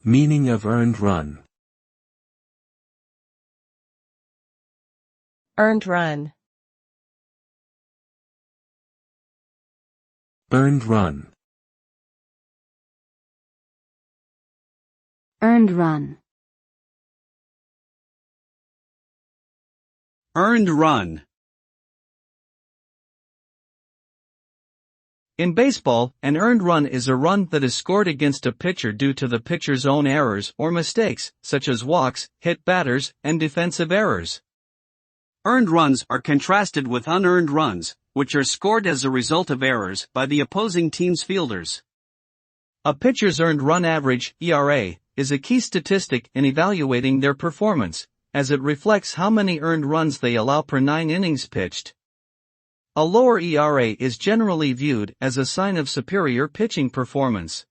Meaning of earned run. Earned run. Earned run. Earned run. Earned run. In baseball, an earned run is a run that is scored against a pitcher due to the pitcher's own errors or mistakes, such as walks, hit batters, and defensive errors. Earned runs are contrasted with unearned runs, which are scored as a result of errors by the opposing team's fielders. A pitcher's earned run average, ERA, is a key statistic in evaluating their performance, as it reflects how many earned runs they allow per 9 innings pitched. A lower ERA is generally viewed as a sign of superior pitching performance.